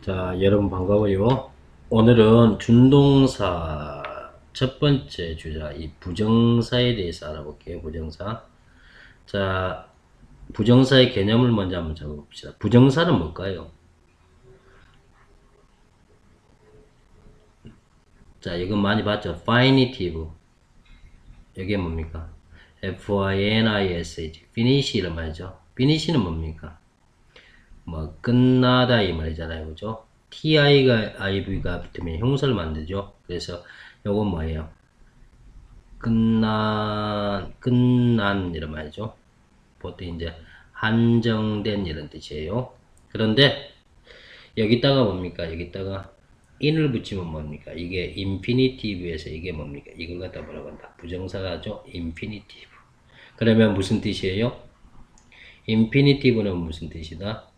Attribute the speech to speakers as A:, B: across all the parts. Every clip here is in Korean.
A: 자, 여러분 반가워요. 오늘은 준동사 첫 번째 주자, 이 부정사에 대해서 알아볼게요. 부정사. 자, 부정사의 개념을 먼저 한번 잡아봅시다. 부정사는 뭘까요? 자, 이건 많이 봤죠? Finitive. 이게 뭡니까? F-I-N-I-S-H. Finish 이런 말이죠. Finish는 뭡니까? 뭐, 끝나다 이 말이잖아요. 그죠? TI가 IV가 붙으면 형사를 만들죠. 그래서 요건 뭐예요? 끝난 이런 말이죠. 보통 이제 한정된 이런 뜻이에요. 그런데 여기다가 뭡니까? 여기다가 in을 붙이면 뭡니까? 이게 인피니티브에서 이게 뭡니까? 이걸 갖다 뭐라고 한다? 부정사가죠. 인피니티브. 그러면 무슨 뜻이에요? 인피니티브는 무슨 뜻이다?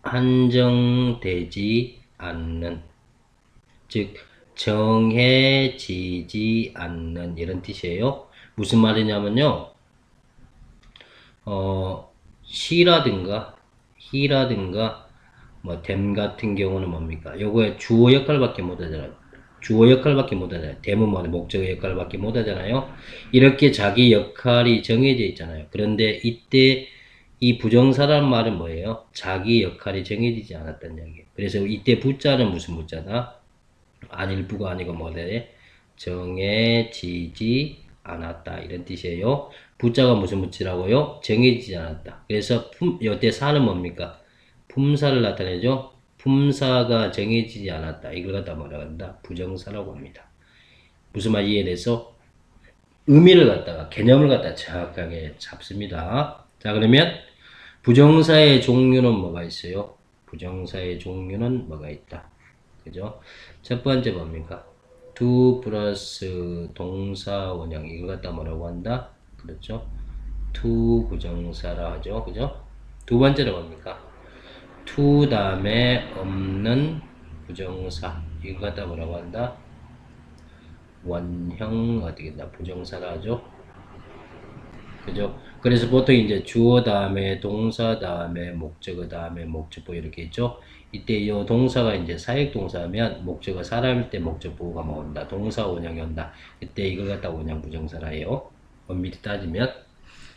A: 한정되지 않는, 즉 정해지지 않는 이런 뜻이에요. 무슨 말이냐면요, 시라든가 히라든가 뭐 댐 같은 경우는 뭡니까? 요거에 주어 역할밖에 못 하잖아요. 주어 역할밖에 못 하잖아요. 댐은 뭐 목적어 역할밖에 못 하잖아요. 이렇게 자기 역할이 정해져 있잖아요. 그런데 이때 이 부정사란 말은 뭐예요? 자기 역할이 정해지지 않았다는 이야기예요. 그래서 이때 부자는 무슨 부자다? 안일부가 아니고 뭐래? 정해지지 않았다 이런 뜻이에요. 부자가 무슨 부자라고요? 정해지지 않았다. 그래서 여태 사는 뭡니까? 품사를 나타내죠. 품사가 정해지지 않았다. 이걸 갖다 뭐라고 한다? 부정사라고 합니다. 무슨 말 이해돼서? 의미를 갖다가 개념을 갖다 정확하게 잡습니다. 자, 그러면 부정사의 종류는 뭐가 있어요? 부정사의 종류는 뭐가 있다? 그죠? 첫 번째 뭡니까? to 플러스 동사 원형 이걸 갖다 뭐라고 한다? 그렇죠? to 부정사라 하죠. 그죠? 두 번째는 뭡니까? to 다음에 없는 부정사 이걸 갖다 뭐라고 한다? 원형 어떻게 된다? 부정사라 하죠. 그죠? 그래서 보통 이제 주어 다음에 동사 다음에 목적어 다음에 목적보 이렇게 있죠. 이때 이 동사가 이제 사역 동사면 목적어 사람일 때 목적보가 뭐 온다. 동사 원형이 온다. 이때 이걸 갖다 원형 부정사라 해요. 엄밀히 따지면.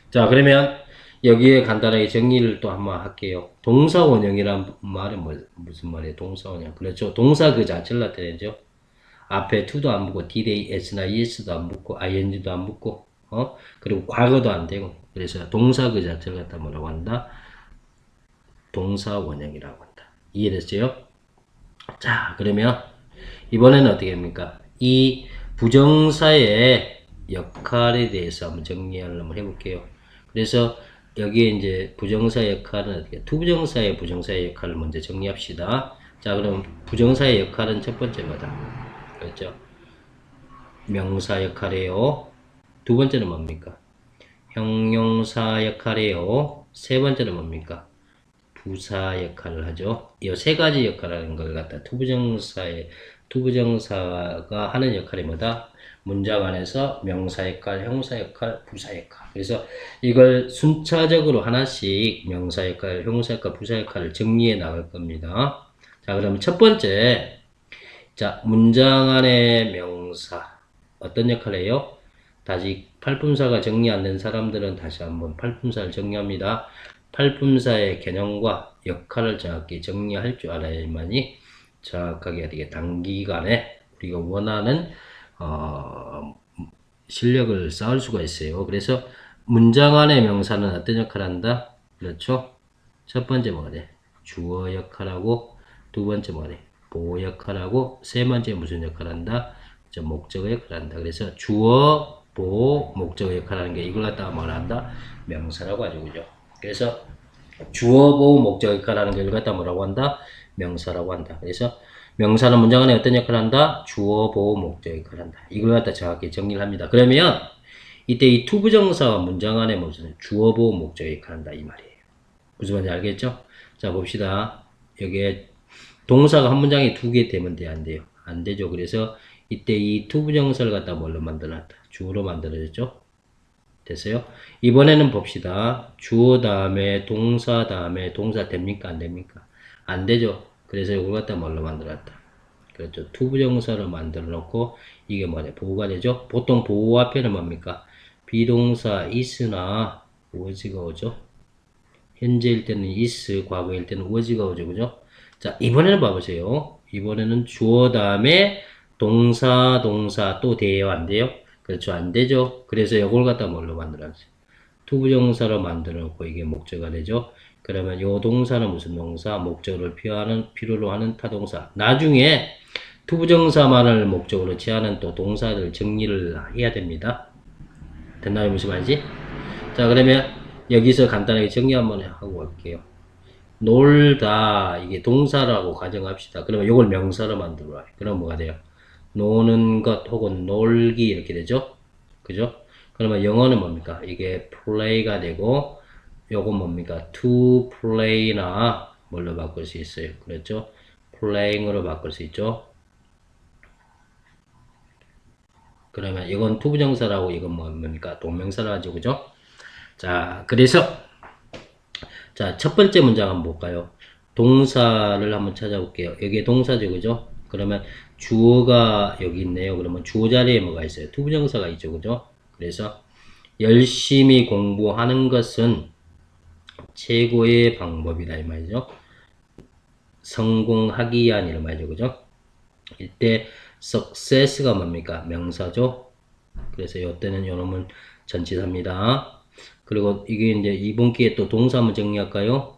A: 자, 그러면 여기에 간단하게 정리를 또 한번 할게요. 동사 원형이란 말은 무슨 말이에요? 동사 원형. 그렇죠. 동사 그 자체를 나타내죠. 앞에 to도 안 붙고 dday, s나 es도 안 붙고 ing도 안 붙고 그리고 과거도 안 되고 그래서 동사 그 자체를 갖다 뭐라고 한다? 동사 원형이라고 한다. 이해됐어요? 자, 그러면 이번에는 어떻게 합니까? 이 부정사의 역할에 대해서 한번 정리를 한번 해볼게요. 그래서 여기에 이제 부정사 역할은 어떻게? 투부정사의 부정사의 역할을 먼저 정리합시다. 자, 그럼 부정사의 역할은 첫 번째 뭐다? 그렇죠? 명사 역할이에요. 두 번째는 뭡니까? 형용사 역할이에요. 세 번째는 뭡니까? 부사 역할을 하죠. 이 세 가지 역할을 걸 갖다 투부정사가 하는 역할이 뭐다? 문장 안에서 명사 역할, 형용사 역할, 부사 역할. 그래서 이걸 순차적으로 하나씩 명사 역할, 형용사 역할, 부사 역할을 정리해 나갈 겁니다. 자, 그러면 첫 번째, 자, 문장 안에 명사 어떤 역할을 해요? 다시 팔품사가 정리 안 된 사람들은 다시 한번 팔품사를 정리합니다. 팔품사의 개념과 역할을 정확히 정리할 줄 알아야만이 정확하게 어떻게 단기간에 우리가 원하는 실력을 쌓을 수가 있어요. 그래서 문장 안의 명사는 어떤 역할을 한다? 그렇죠? 첫 번째 뭐가 돼? 주어 역할하고 두 번째 뭐가 돼? 보호 역할하고 세 번째 무슨 역할을 한다? 목적어 역할을 한다. 그래서 주어, 보호, 목적어 역할을 하는 게 이걸 갖다가 뭐라 한다? 명사라고 하죠. 그죠? 그래서 주어, 보호, 목적어 역할을 하는 게 이걸 갖다가 뭐라고 한다? 명사라고 한다. 그래서 명사는 문장 안에 어떤 역할을 한다? 주어, 보호, 목적어 역할을 한다. 이걸 갖다 정확히 정리를 합니다. 그러면 이때 이 투부정사가 문장 안에 무슨 주어, 보호, 목적어 역할을 한다. 이 말이에요. 무슨 말인지 알겠죠? 자, 봅시다. 여기에 동사가 한 문장에 두 개 되면 돼, 안 돼요? 안 되죠. 그래서 이때 이 투부정사를 갖다 뭘로 만들어놨다? 주어로 만들어졌죠? 됐어요? 이번에는 봅시다. 주어 다음에 동사 다음에 동사 됩니까? 안 됩니까? 안 되죠. 그래서 이걸 갖다 뭘로 만들었다. 그렇죠. 투부정사를 만들어 놓고 이게 뭐냐? 보호가 되죠. 보통 보호 앞에는 뭡니까? 비동사 is나 was가 오죠. 현재일 때는 is, 과거일 때는 was가 오죠. 그죠? 자, 이번에는 봐보세요. 이번에는 주어 다음에 동사 또 돼요? 안 돼요? 그렇죠. 안 되죠. 그래서 이걸 갖다 뭘로 만들었어요? 투부정사로 만들어 놓고 이게 목적어가 되죠. 그러면 요 동사는 무슨 동사? 목적어를 필요로 하는 타동사. 나중에 투부정사만을 목적으로 취하는 또 동사들 정리를 해야 됩니다. 됐나요? 무슨 말인지? 자, 그러면 여기서 간단하게 정리 한번 하고 갈게요. 놀다, 이게 동사라고 가정합시다. 그러면 이걸 명사로 만들어요. 그럼 뭐가 돼요? 노는 것 혹은 놀기 이렇게 되죠? 그죠? 그러면 영어는 뭡니까? 이게 play가 되고, 요건 뭡니까? to play나 뭘로 바꿀 수 있어요? 그렇죠? playing으로 바꿀 수 있죠? 그러면 이건 투부정사라고 이건 뭡니까? 동명사라 하죠. 그죠? 자, 그래서 자, 첫 번째 문장 한번 볼까요? 동사를 한번 찾아볼게요. 여기에 동사죠. 그죠? 그러면 주어가 여기 있네요. 그러면 주어 자리에 뭐가 있어요? 투부정사가 있죠. 그죠? 그래서 열심히 공부하는 것은 최고의 방법이다 이 말이죠. 성공하기 위한 이런 말이죠. 그죠? 이때 success가 뭡니까? 명사죠. 그래서 이때는 요놈은 전치사입니다. 그리고 이게 이제 이번 기회에 또 동사 한번 정리할까요?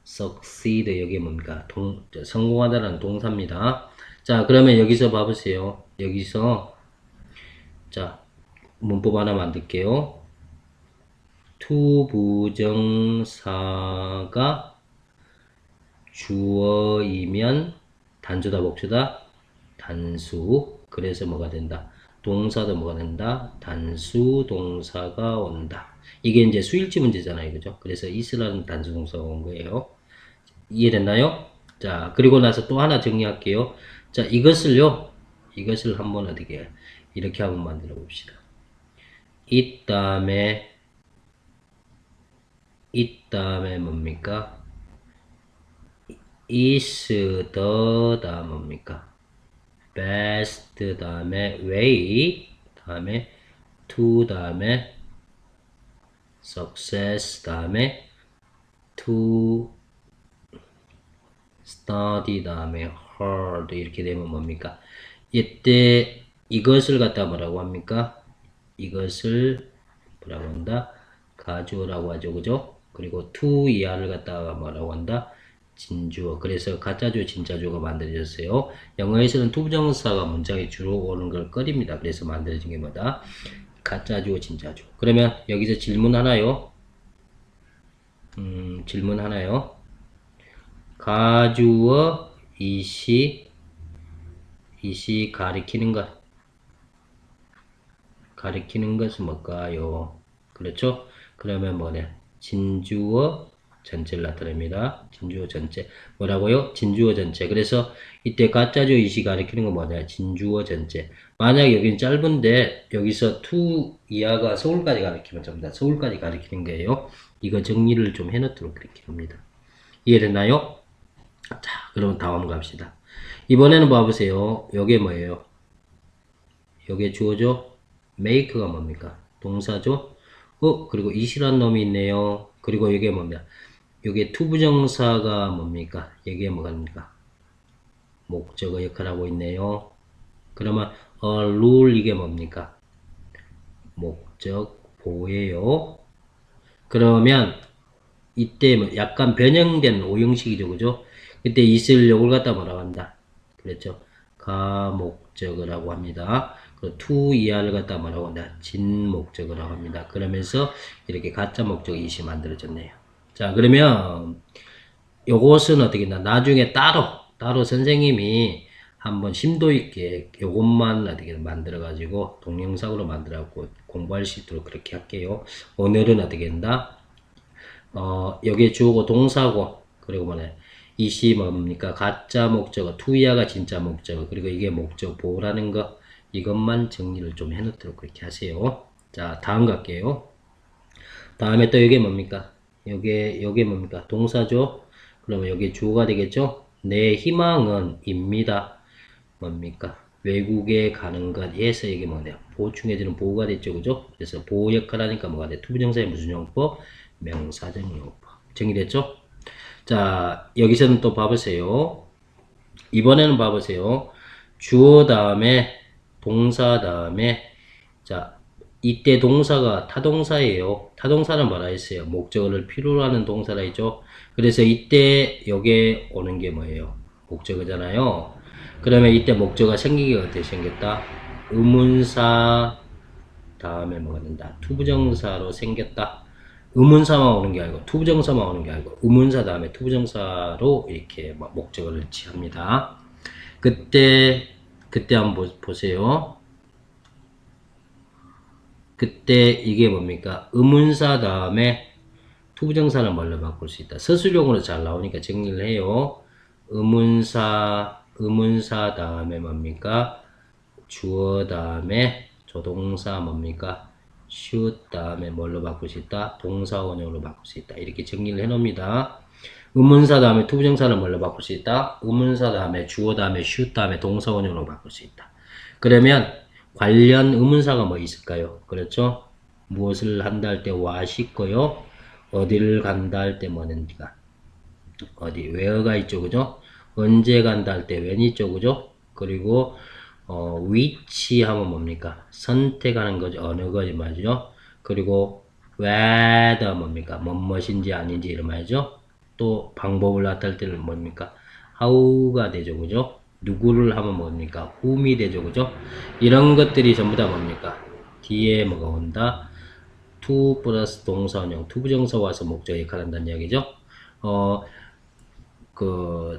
A: succeed 여기 뭡니까? 성공하다라는 동사입니다. 자, 그러면 여기서 봐보세요. 여기서 자, 문법 하나 만들게요. 투부정사가 주어이면 단수다 복수다 단수. 그래서 뭐가 된다? 동사도 뭐가 된다? 단수 동사가 온다. 이게 이제 수일치 문제잖아요. 그죠? 그래서 is라는 단수 동사가 온 거예요. 이해됐나요? 자, 그리고 나서 또 하나 정리할게요. 자, 이것을 한번 어떻게 이렇게 한번 만들어 봅시다. 이 다음에 뭡니까? is the 뭡니까? best 다음에 way 다음에 to 다음에 success 다음에 to study 다음에 hard 이렇게 되면 뭡니까? 이때 이것을 갖다 뭐라고 합니까? 이것을 뭐라고 한다? 가주어라고 하죠. 그죠? 그리고 to 이하를 갖다가 뭐라고 한다? 진주어. 그래서 가짜주어, 진짜주어가 만들어졌어요. 영어에서는 투부정사가 문장에 주로 오는 걸 꺼립니다. 그래서 만들어진 게 뭐다? 가짜주어, 진짜주어. 그러면 여기서 질문 하나요? 질문 하나요? 가주어, 이시 가리키는 것은 뭘까요? 그렇죠? 그러면 뭐냐? 진주어 전체를 나타냅니다. 진주어 전체. 뭐라고요? 진주어 전체. 그래서 이때 가짜주어 이시 가리키는 건 뭐냐? 진주어 전체. 만약 여긴 짧은데 여기서 to 이하가 서울까지 가리키면 전부 다 서울까지 가리키는 거예요. 이거 정리를 좀 해놓도록 그렇게 합니다. 이해됐나요? 자, 그럼 다음 갑시다. 이번에는 봐보세요. 요게 뭐예요? 요게 주어죠? make가 뭡니까? 동사죠? 그리고 이시란 놈이 있네요. 그리고 이게 뭡니까? 이게 투부정사가 뭡니까? 이게 뭐입니까? 목적어 역할하고 있네요. 그러면 rule 이게 뭡니까? 목적 보예요. 그러면 이때 뭐 약간 변형된 오형식이죠. 그죠? 그때 있을 요걸 갖다 뭐라고 한다? 그랬죠? 가목적어라고 합니다. 그 to 이하를 갖다 뭐라고 한다? 진목적어라고 합니다. 그러면서 이렇게 가짜 목적 이시 만들어졌네요. 자, 그러면 요것은 어떻게 나 나중에 따로 선생님이 한번 심도 있게 요것만 어떻게 만들어 가지고 동영상으로 만들어 갖고 공부할 수 있도록 그렇게 할게요. 오늘은 어떻게 한다? 여기에 주어고 동사고 그리고 뭐냐 이시 뭡니까? 가짜 목적어 투이하가 진짜 목적어 그리고 이게 목적 보호라는 거 이것만 정리를 좀 해놓도록 그렇게 하세요. 자, 다음 갈게요. 다음에 또 이게 뭡니까? 요게 뭡니까? 동사죠? 그러면 여기 주어가 되겠죠? 내 희망은 입니다. 뭡니까? 외국에 가는 것에서 이게 뭐냐? 보충해주는 보호가 됐죠, 그죠? 그래서 보호 역할 하니까 뭐가 돼? 투부정사의 무슨 용법? 명사적 용법. 정리됐죠? 자, 여기서는 또 봐보세요. 이번에는 봐보세요. 주어 다음에 동사 다음에 자, 이때 동사가 타동사예요. 타동사는 뭐라 했어요? 목적어를 필요로 하는 동사라 했죠. 그래서 이때 여기에 오는 게 뭐예요? 목적어잖아요. 그러면 이때 목적어가 생기게 어떻게 생겼다? 의문사 다음에 뭐가 된다? 투부정사로 생겼다. 의문사만 오는 게 아니고 투부정사만 오는 게 아니고 의문사 다음에 투부정사로 이렇게 목적어를 취합니다. 그때 한번 보세요. 그때 이게 뭡니까? 의문사 다음에 투부정사는 뭘로 바꿀 수 있다. 서술용으로 잘 나오니까 정리를 해요. 의문사 다음에 뭡니까? 주어 다음에 조동사 뭡니까? should 다음에 뭘로 바꿀 수 있다? 동사 원형으로 바꿀 수 있다. 이렇게 정리를 해 놓습니다. 의문사 다음에 투부정사는 뭘로 바꿀 수 있다? 의문사 다음에 주어 다음에 should 다음에 동사 원형으로 바꿀 수 있다. 그러면 관련 의문사가 뭐 있을까요? 그렇죠? 무엇을 한다 할 때 what 있고요. 어디를 간다 할 때 뭐는가? 어디 where가 있죠, 그죠? 언제 간다 할 때 when 있죠, 그죠? 그리고 which 하면 뭡니까? 선택하는 거죠. 어느 거지 말이죠. 그리고 whether 뭡니까? 뭐뭇인지 아닌지 이런 말이죠. 또 방법을 나타낼 때는 뭡니까? how가 되죠, 그죠? 누구를 하면 뭡니까? whom이 되죠, 그죠? 이런 것들이 전부 다 뭡니까? 뒤에 뭐가 온다? to 플러스 동사원형, 투부정사 와서 목적 역할을 한다는 이야기죠.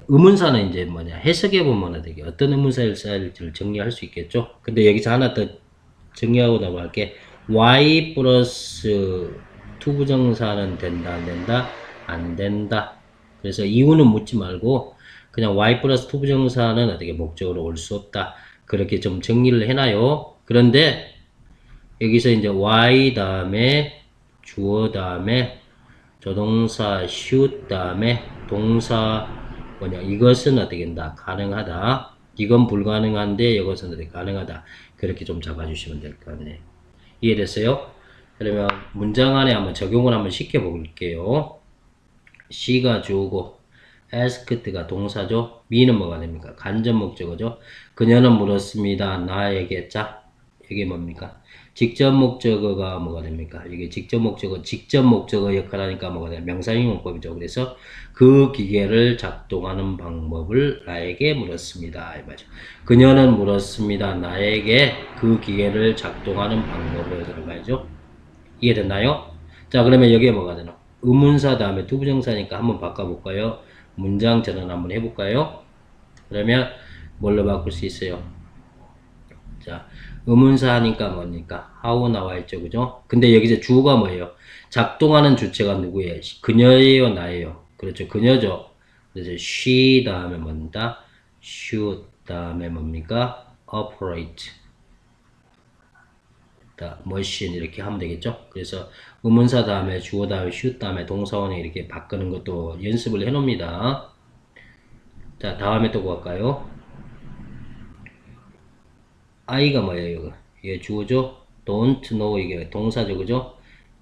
A: 의문사는 이제 뭐냐, 해석해 보면 되게 어떤 의문사를 써야할지를 정리할 수 있겠죠. 근데 여기서 하나 더 정리하고 넘어갈게. y 플러스 투부정사는 된다, 안 된다? 안 된다. 그래서 이유는 묻지 말고, 그냥 y 플러스 투부정사는 어떻게 목적으로 올 수 없다. 그렇게 좀 정리를 해놔요. 그런데, 여기서 이제 y 다음에 주어 다음에 조동사 should 다음에 동사 뭐냐 이것은 어떻게 된다 가능하다 이건 불가능한데 이것은 어떻게 가능하다 그렇게 좀 잡아주시면 될 것 같네요. 이해됐어요? 그러면 문장 안에 한번 적용을 한번 시켜 볼게요. C가 주어고 asked가 동사죠. me는 뭐가 됩니까? 간접 목적어죠. 그녀는 물었습니다. 나에게. 자, 이게 뭡니까? 직접 목적어가 뭐가 됩니까? 이게 직접 목적어 역할을 하니까 뭐가 돼요? 명사형 용법이죠. 그래서 그 기계를 작동하는 방법을 나에게 물었습니다. 이 말이죠. 그녀는 물었습니다. 나에게 그 기계를 작동하는 방법을 그런 말이죠. 이해됐나요? 자, 그러면 여기에 뭐가 되나? 의문사 다음에 투부정사니까 한번 바꿔볼까요? 문장 전환 한번 해볼까요? 그러면 뭘로 바꿀 수 있어요? 자, 의문사 하니까 뭡니까? how 나와 있죠, 그죠? 근데 여기서 주어가 뭐예요? 작동하는 주체가 누구예요? 그녀예요, 나예요? 그렇죠, 그녀죠. 그래서 she 다음에 뭔다? should 다음에 뭡니까? operate. 머신 이렇게 하면 되겠죠. 그래서 의문사 다음에 주어 다음에 should 다음에 동사원에 이렇게 바꾸는 것도 연습을 해 놓습니다. 자, 다음에 또 갈까요? I가 뭐예요, 이거? 이게 주어죠? don't know 이게 동사죠, 그죠?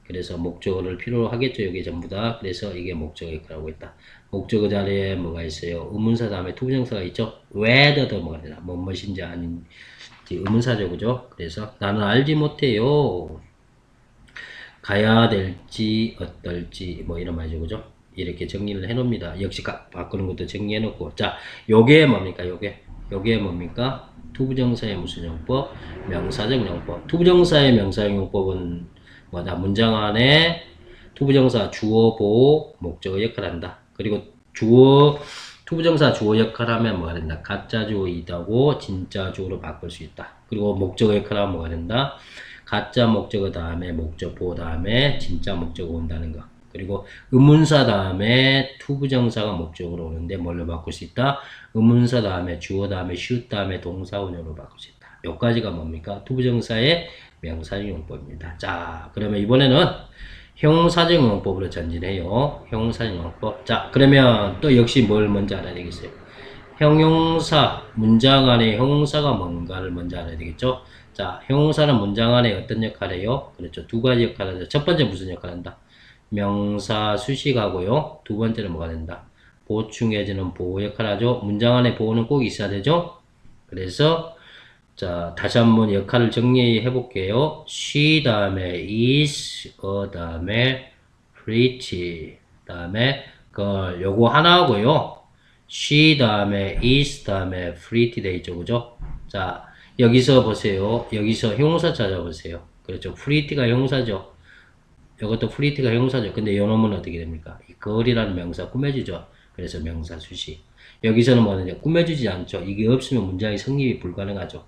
A: 그래서 목적어를 필요로 하겠죠, 여기 전부 다. 그래서 이게 목적어 역할을 하고 있다. 목적어 자리에 뭐가 있어요? 의문사 다음에 투부정사가 있죠? whether 뭐가 되나? 무엇인지 아닌지 의문사죠, 그죠? 그래서 나는 알지 못해요. 가야 될지 어떨지 뭐 이런 말이죠, 그죠? 이렇게 정리를 해 놓습니다. 역시 바꾸는 것도 정리해 놓고 자 요게 뭡니까? 요게 뭡니까? 투부정사의 무슨 용법? 명사적 용법. 투부정사의 명사적 용법은 뭐다? 문장 안에 투부정사 주어 보호 목적어 역할을 한다. 그리고 투부정사 주어 역할을 하면 뭐가 된다? 가짜 주어이다고 진짜 주어로 바꿀 수 있다. 그리고 목적어 역할을 하면 뭐가 된다? 가짜 목적어 다음에 목적보 다음에 진짜 목적어 온다는 거. 그리고 의문사 다음에 투부정사가 목적으로 오는데 뭘로 바꿀 수 있다? 의문사 다음에 주어 다음에 should 다음에 동사 원형으로 바꿀 수 있다. 여기까지가 뭡니까? 투부정사의 명사적 용법입니다. 자, 그러면 이번에는 형사적 용법으로 전진해요. 형사적 용법. 자, 그러면 또 역시 뭘 먼저 알아야 되겠어요? 형용사, 문장 안에 형용사가 뭔가를 먼저 알아야 되겠죠? 자, 형용사는 문장 안에 어떤 역할을 해요? 그렇죠. 두 가지 역할을 하죠. 첫 번째 무슨 역할을 한다? 명사 수식하고요. 두 번째는 뭐가 된다? 보충해주는 보호 역할을 하죠. 문장 안에 보호는 꼭 있어야 되죠? 그래서 자, 다시 한번 역할을 정리해 볼게요. she 다음에 is, 다음에 pretty, 다음에 girl. 요거 하나 하고요. she 다음에 is 다음에 pretty 돼 있죠. 그죠? 자, 여기서 보세요. 여기서 형용사 찾아보세요. 그렇죠. pretty가 형용사죠. 이것도 pretty가 형용사죠. 근데 요 놈은 어떻게 됩니까? 이 girl이라는 명사 꾸며주죠. 그래서 명사 수식. 여기서는 뭐냐? 꾸며주지 않죠. 이게 없으면 문장의 성립이 불가능하죠.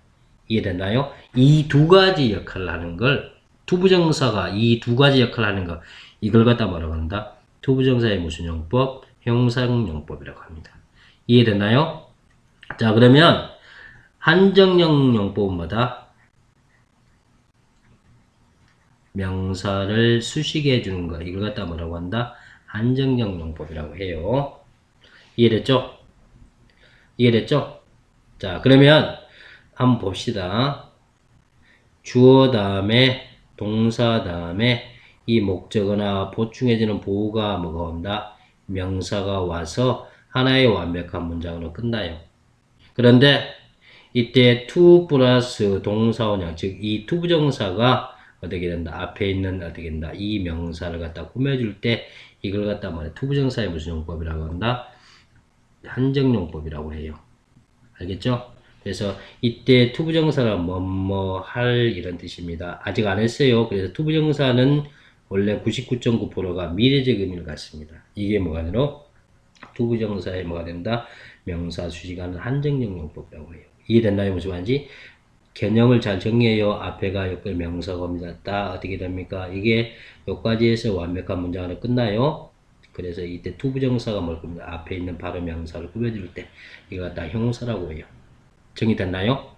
A: 이해됐나요? 이 두 가지 역할을 하는 걸, 투부정사가 이 두 가지 역할을 하는 거, 이걸 갖다 뭐라고 한다? 투부정사의 무슨 용법? 형사형 용법이라고 합니다. 이해됐나요? 자, 그러면 한정형 용법은 뭐다? 명사를 수식해 주는 거, 이걸 갖다 뭐라고 한다? 한정형 용법이라고 해요. 이해됐죠? 이해됐죠? 자, 그러면 한번 봅시다. 주어 다음에 동사 다음에 이 목적어나 보충해주는 보호가 뭐가 온다? 명사가 와서 하나의 완벽한 문장으로 끝나요. 그런데 이때 to 플러스 동사원형, 즉 이 투부정사가 어떻게 된다? 앞에 있는 어떻게 된다? 이 명사를 갖다 꾸며줄 때 이걸 갖다 말해 투부정사의 무슨 용법이라고 한다? 한정용법이라고 해요. 알겠죠? 그래서 이때 투부정사가 뭐뭐 할 이런 뜻입니다. 아직 안 했어요. 그래서 투부정사는 원래 99.9%가 미래적 의미를 갖습니다. 이게 뭐가 되노? 투부정사에 뭐가 된다? 명사 수식하는 한정형 용법이라고 해요. 이해됐나요? 무슨 말인지? 개념을 잘 정리해요. 앞에가 여기 명사가 옵니다. 딱 어떻게 됩니까? 이게 여기까지 해서 완벽한 문장으로 끝나요. 그래서 이때 투부정사가 뭘 겁니다. 앞에 있는 바로 명사를 꾸며줄 때 이거 다 형용사라고 해요. 정리됐나요?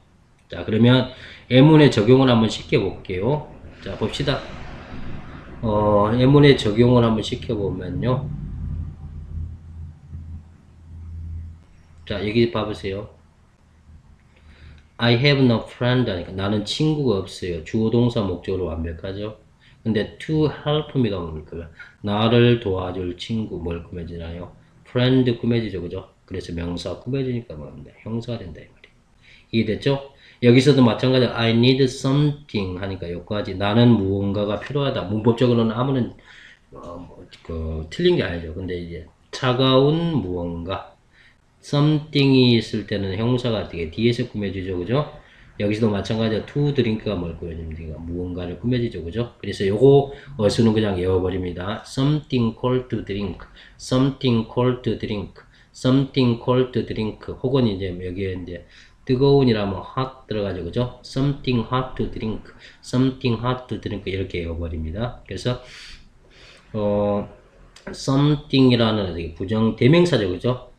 A: 자, 그러면 예문의 적용을 한번 시켜볼게요. 자, 봅시다. 예문의 적용을 한번 시켜보면요. 자, 여기 봐보세요. I have no friend 하니까 나는 친구가 없어요. 주어 동사 목적으로 완벽하죠. 근데 to help me가 뭡니까? 나를 도와줄 친구 뭘 꾸며지나요? friend 꾸며지죠. 그죠? 그래서 명사 꾸며지니까 뭐입니다. 형사가 된다 이 말이에요. 이해됐죠? 여기서도 마찬가지로 I need something 하니까 여기까지 나는 무언가가 필요하다. 문법적으로는 아무런 틀린 게 아니죠. 근데 이제 차가운 무언가 something이 있을 때는 형사가 되게 뒤에서 꾸며지죠. 그죠? 여기서도 마찬가지로 to drink가 뭘 꾸며집니까? 무언가를 꾸며지죠. 그죠? 그래서 요거 어수는 그냥 외워버립니다. something cold to drink, something cold to drink, something cold to drink 혹은 이제 여기에 이제 뜨거운이라면 hot 들어가죠. 그죠? something hot to drink, something hot to drink 이렇게 외워버립니다. 그래서 something이라는 부정 대명사죠. 그죠?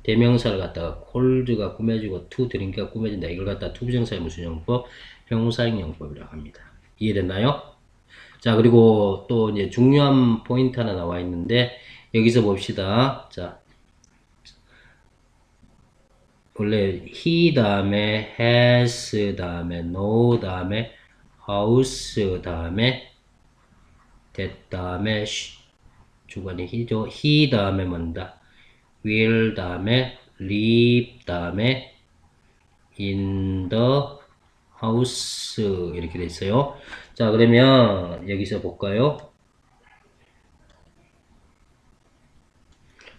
A: 대명사를 갖다가 cold가 꾸며지고 to drink가 꾸며진다. 이걸 갖다가 투부정사의 무슨 용법? 형용사형 용법이라고 합니다. 이해됐나요? 자, 그리고 또 이제 중요한 포인트 하나 나와 있는데 여기서 봅시다. 자, 원래 he 다음에 has 다음에 no 다음에 house 다음에 that 다음에 주관이 he죠. he 다음에 뭔다? will 다음에 live 다음에 in the house 이렇게 돼 있어요. 자, 그러면 여기서 볼까요?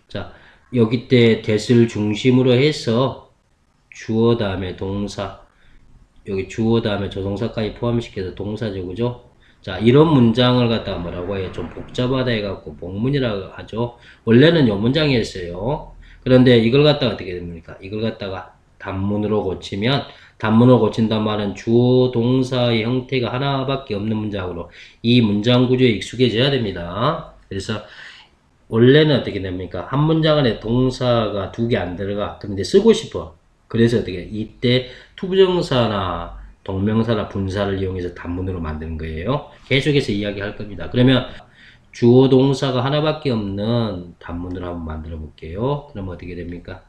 A: 자, 여기 때 that을 중심으로 해서 주어 다음에 동사, 여기 주어 다음에 조동사까지 포함시켜서 동사죠. 그죠? 자, 이런 문장을 갖다가 뭐라고 해요? 좀 복잡하다 해갖고 복문이라고 하죠. 원래는 요 문장이었어요. 그런데 이걸 갖다가 어떻게 됩니까? 이걸 갖다가 단문으로 고치면, 단문으로 고친단 말은 주어 동사의 형태가 하나밖에 없는 문장으로 이 문장 구조에 익숙해져야 됩니다. 그래서 원래는 어떻게 됩니까? 한 문장 안에 동사가 두 개 안 들어가. 그런데 쓰고 싶어. 그래서 어떻게 이때 투부정사나 동명사나 분사를 이용해서 단문으로 만드는 거예요. 계속해서 이야기할 겁니다. 그러면 주어 동사가 하나밖에 없는 단문으로 한번 만들어 볼게요. 그럼 어떻게 됩니까?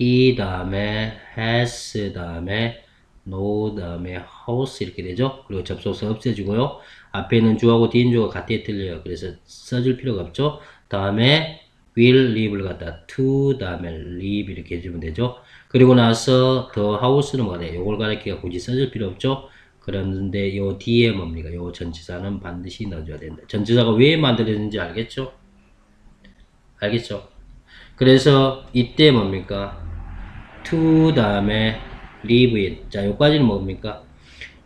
A: he 다음에 has 다음에 no 다음에 house 이렇게 되죠. 그리고 접속사 없애주고요. 앞에 있는 주어하고 뒤에 있는 주어가 같아 틀려요. 그래서 써줄 필요가 없죠. 다음에 will live를 갖다 to 다음에 live 이렇게 해주면 되죠. 그리고 나서 the house는 뭐래? 요걸 가리키가 굳이 써줄 필요 없죠. 그런데 요 뒤에 뭡니까? 요 전치사는 반드시 넣어줘야 된다. 전치사가 왜 만들어졌는지 알겠죠? 알겠죠? 그래서 이때 뭡니까? to 다음에 live in. 자, 여기까지는 뭡니까?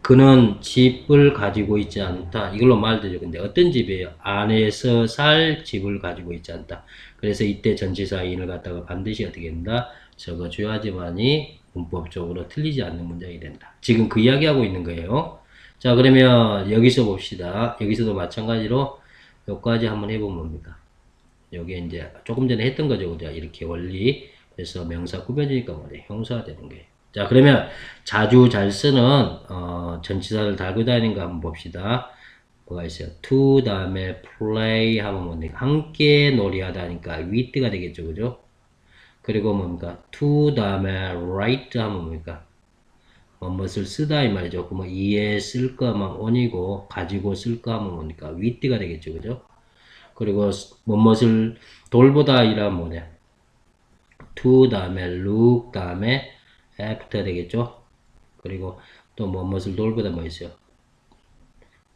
A: 그는 집을 가지고 있지 않다. 이걸로 말되죠. 근데 어떤 집이에요? 안에서 살 집을 가지고 있지 않다. 그래서 이때 전치사 in을 갖다가 반드시 어떻게 된다? 적어줘야지만이 문법적으로 틀리지 않는 문장이 된다. 지금 그 이야기하고 있는 거예요. 자, 그러면 여기서 봅시다. 여기서도 마찬가지로 여기까지 한번 해보면 뭡니까? 여기 이제 조금 전에 했던 거죠. 그죠? 이렇게 원리. 그래서 명사 꾸며지니까 뭐래? 형사가 되는 거예요. 자, 그러면 자주 잘 쓰는 전치사를 달고 다니는 거 한번 봅시다. 뭐가 있어요? to 다음에 play 하면 뭡니까? 함께 놀이하다 하니까 with가 되겠죠. 그죠? 그리고 뭡니까? to 다음에 write 하면 뭡니까? 무엇을 쓰다 이 말이죠. 그러면 이에 쓸 거만 on이고 가지고 쓸 거 하면 뭡니까? with가 되겠죠. 그죠? 그리고 무엇을 돌보다 이라면 뭐냐? to 다음에 look 다음에 after 되겠죠. 그리고 또 무엇을 돌보다 뭐 있어요?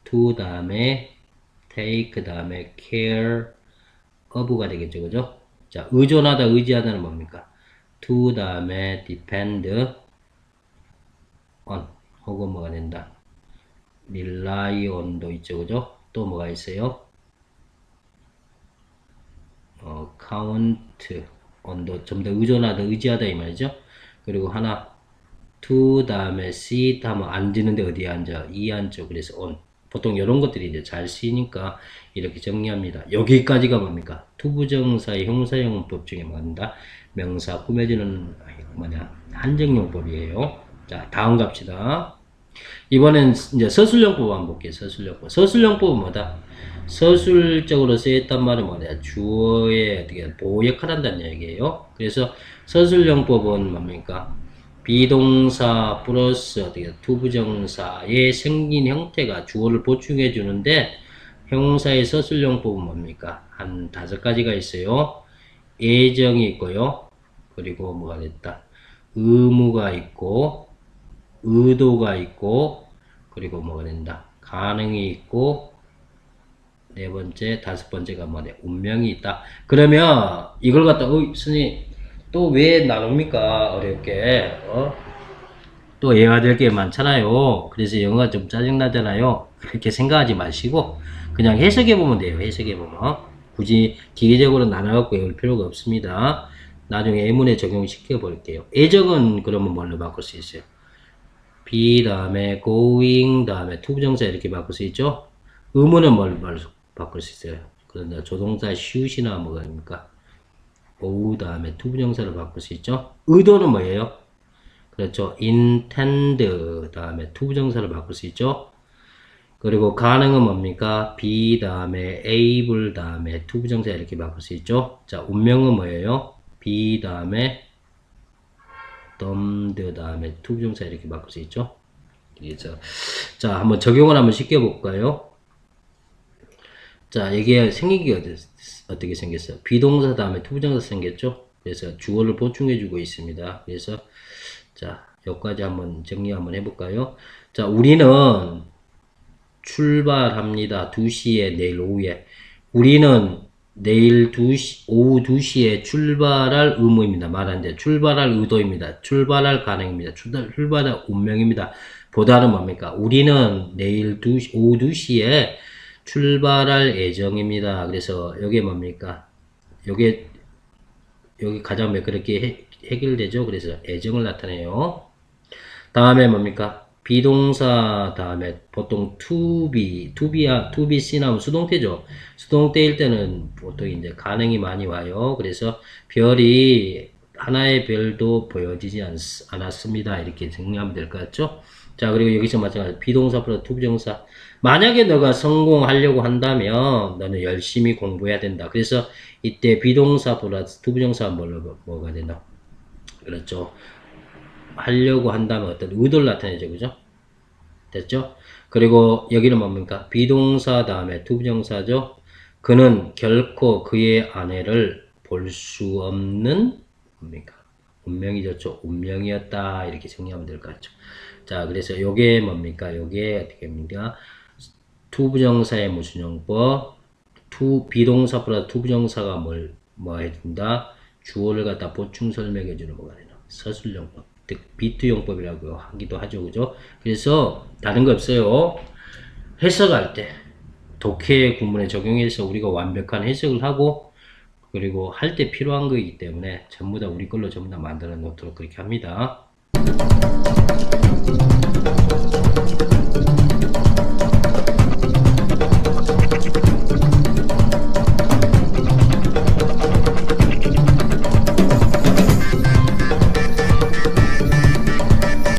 A: to 다음에 take 다음에 care of가 되겠죠. 그죠? 자, 의존하다 의지하다는 뭡니까? to 다음에 depend on 혹은 뭐가 된다? rely on도 있죠. 그죠? 또 뭐가 있어요? count on도 좀 더 의존하다 의지하다 이 말이죠. 그리고 하나 to 다음에 sit 하면 앉는데 어디에 앉아? 이 앉죠. 그래서 on. 보통 이런 것들이 이제 잘 쓰이니까 이렇게 정리합니다. 여기까지가 뭡니까? 투부정사의 형사용법 중에 뭔다? 명사 꾸며주는 뭐냐? 한정용법이에요. 자, 다음 갑시다. 이번엔 이제 서술용법 한번 볼게요. 서술용법. 서술용법은 뭐다? 서술적으로 쓰였단 말은 뭐냐? 주어의 어떻게 보호 역할을 한다는 얘기예요. 그래서 서술용법은 뭡니까? 비동사 플러스 어떻게 투부정사의 생긴 형태가 주어를 보충해 주는데 형사의 서술용법은 뭡니까? 한 5가지가 있어요. 예정이 있고요. 그리고 뭐가 됐다? 의무가 있고 의도가 있고 그리고 뭐가 된다? 가능이 있고 네 번째, 5번째가 뭐냐? 운명이 있다. 그러면 이걸 갖다 스님 또 왜 나눕니까? 어렵게 또 외워야 될 게 많잖아요. 그래서 영어가 좀 짜증나잖아요. 그렇게 생각하지 마시고 그냥 해석해 보면 돼요. 해석해 보면 굳이 기계적으로 나눠갖고 외울 필요가 없습니다. 나중에 예문에 적용시켜 볼게요. 예정은 그러면 뭘로 바꿀 수 있어요? be 다음에 going 다음에 투부정사 이렇게 바꿀 수 있죠. 의문은 뭘로 바꿀 수 있어요? 그런데 조동사 shoot이나 뭐가 입니까? o 다음에 투부정사를 바꿀 수 있죠. 의도는 뭐예요? 그렇죠. intend 다음에 투부정사를 바꿀 수 있죠. 그리고 가능은 뭡니까? be 다음에 able 다음에 투부정사 이렇게 바꿀 수 있죠. 자, 운명은 뭐예요? be 다음에 dommed 다음에 투부정사 이렇게 바꿀 수 있죠. 그래서 자, 한번 적용을 한번 시켜볼까요? 자, 이게 생긴 게 어떻게 생겼어요? 비동사 다음에 투부정사 생겼죠? 그래서 주어를 보충해주고 있습니다. 그래서 자, 여기까지 한번 정리 한번 해볼까요? 자, 우리는 출발합니다. 2시에 내일 오후에. 우리는 내일 오후 2시에 출발할 의무입니다. 말하는데 출발할 의도입니다. 출발할 가능입니다. 출발할 운명입니다. 보다는 뭡니까? 우리는 내일 오후 2시에 출발할 예정입니다. 그래서 여기 뭡니까? 여기 가장 매끄럽게 해결되죠. 그래서 예정을 나타내요. 다음에 뭡니까? 비동사 다음에 보통 to be C 나오면 수동태죠. 수동태일 때는 보통 이제 가능이 많이 와요. 그래서 별이 하나의 별도 보여지지 않았습니다. 이렇게 정리하면 될 것 같죠? 자, 그리고 여기서 마찬가지로 비동사 플러스 투부정사. 만약에 너가 성공하려고 한다면 너는 열심히 공부해야 된다. 그래서 이때 비동사 플러스 투부정사가 뭐가 된다? 그렇죠. 하려고 한다면 어떤 의도를 나타내죠. 그죠? 됐죠? 그리고 여기는 뭡니까? 비동사 다음에 투부정사죠. 그는 결코 그의 아내를 볼 수 없는 뭡니까? 운명이죠. 운명이었다. 이렇게 정리하면 될 것 같죠. 자, 그래서 요게 뭡니까? 요게 어떻게 됩니까? 투부정사의 무슨 용법? 비동사 플러스 투부정사가 뭐 해준다? 주어를 갖다 보충 설명해주는 뭐가 되나? 서술용법. 비투용법이라고 하기도 하죠. 그죠? 그래서 다른 거 없어요. 해석할 때 독해 구문에 적용해서 우리가 완벽한 해석을 하고 그리고 할 때 필요한 거이기 때문에 전부 다 우리 걸로 전부 다 만들어 놓도록 그렇게 합니다.